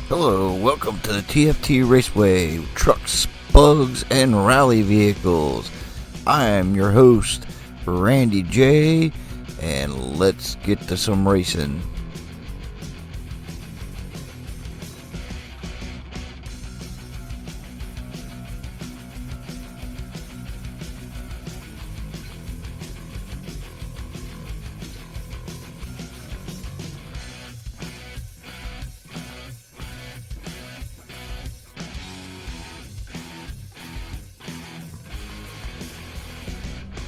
Hello, welcome to the T.F.T. Raceway, trucks, bugs, and rally vehicles. I am your host, Randy J, and let's get to some racing.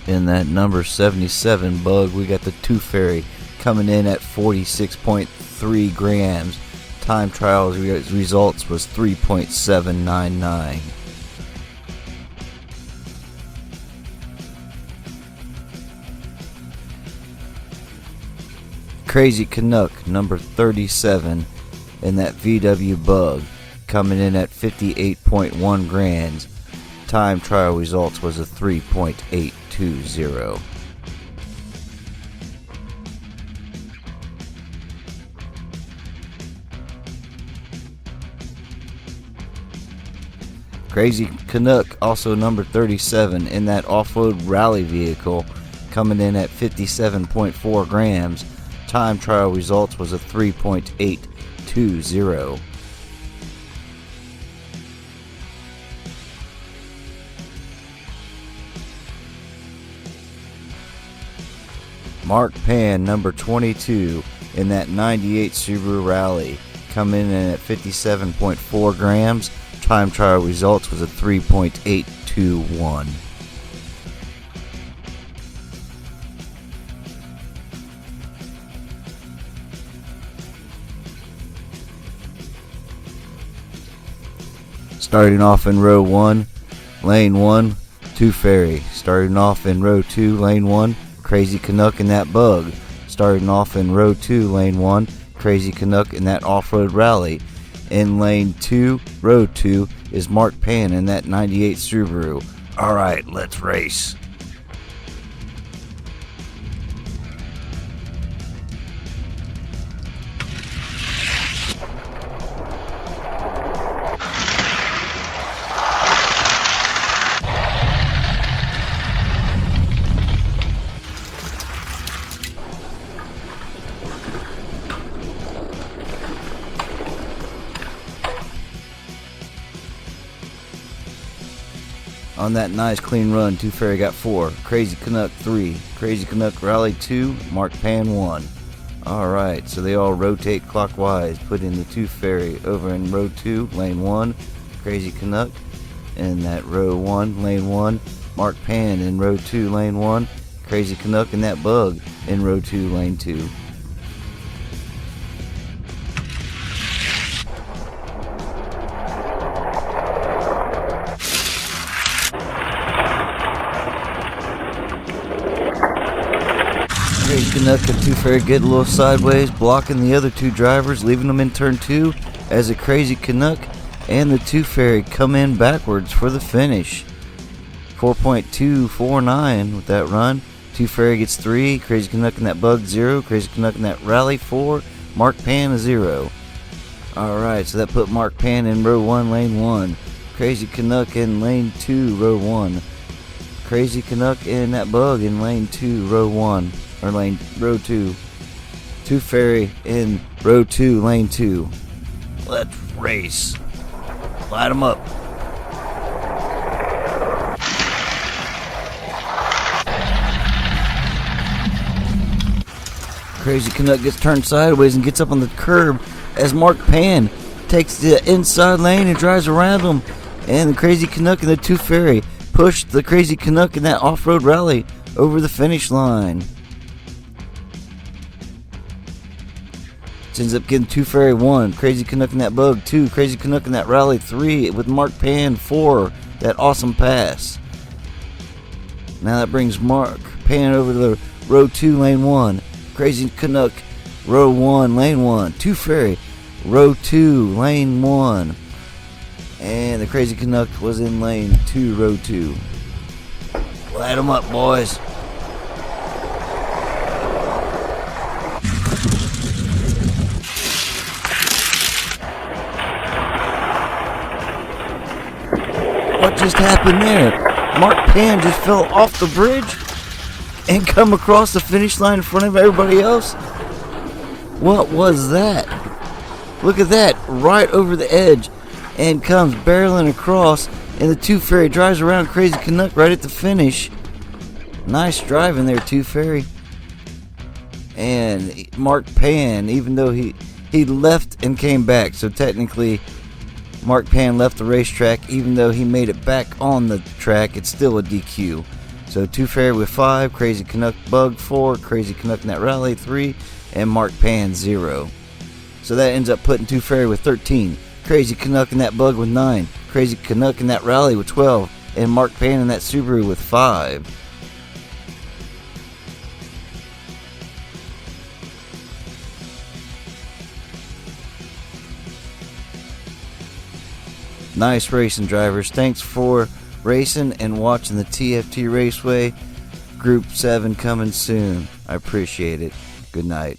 In that number 77 bug, we got the T.F.T. coming in at 46.3 grams. Time trial results was 3.799. Crazy Canuck, number 37, in that VW bug, coming in at 58.1 grams. Time trial results was a 3.820. Crazy Canuck, also number 37, in that off-road rally vehicle, coming in at 57.4 grams. Time trial results was a 3.820. Mark Pan, number 22, in that 98 Subaru Rally, coming in at 57.4 grams. Time trial results was a 3.821. Starting off in row 1, lane 1, T.F.T. Starting off in row 2, lane 1, Crazy Canuck in that bug. Starting off in row 2, lane 1, Crazy Canuck in that off-road rally. In lane 2, row 2, is Mark Pan in that 98 Subaru. Alright, let's race. On that nice clean run, T.F.T. got 4, Crazy Canuck 3, Crazy Canuck Rally 2, Mark Pan 1. Alright, so they all rotate clockwise. Put in the T.F.T. over in row 2, lane 1, Crazy Canuck. In that row 1, lane 1, Mark Pan in row 2, lane 1, Crazy Canuck in that bug in row 2, lane 2. Crazy Canuck and T.F.T. get a little sideways, blocking the other two drivers, leaving them in turn 2 as the Crazy Canuck and the T.F.T. come in backwards for the finish. 4.249 with that run. T.F.T. gets 3, Crazy Canuck in that bug 0, Crazy Canuck in that rally 4, Mark Pan a 0. Alright, so that put Mark Pan in row 1, lane 1, Crazy Canuck in lane 2, row 1, Crazy Canuck in that bug in lane 2, row 1. Or row 2. T.F.T. in row 2, lane 2. Let's race. Light them up. Crazy Canuck gets turned sideways and gets up on the curb as Mark Pan takes the inside lane and drives around him. And the Crazy Canuck and the T.F.T. push the Crazy Canuck in that off-road rally over the finish line. Ends up getting T.F.T. 1, Crazy Canuck in that bug 2, Crazy Canuck in that rally 3, with Mark Pan 4, that awesome pass. Now that brings Mark Pan over to the row 2, lane 1, Crazy Canuck, row 1, lane 1, T.F.T. row 2, lane 1, and the Crazy Canuck was in lane 2, row 2. Light them up, boys. just happened there? Mark Pan just fell off the bridge and come across the finish line in front of everybody else? What was that? Look at that, right over the edge, and comes barreling across, and the Tooth Fairy drives around Crazy Canuck right at the finish. Nice driving there, Tooth Fairy. And Mark Pan, even though he left and came back, so technically Mark Pan left the racetrack, even though he made it back on the track, it's still a DQ. So Tooth Fairy with 5, Crazy Canuck Bug 4, Crazy Canuck in that rally 3, and Mark Pan 0. So that ends up putting Tooth Fairy with 13, Crazy Canuck in that Bug with 9, Crazy Canuck in that rally with 12, and Mark Pan in that Subaru with 5. Nice racing, drivers. Thanks for racing and watching the TFT Raceway. Group 7 coming soon. I appreciate it. Good night.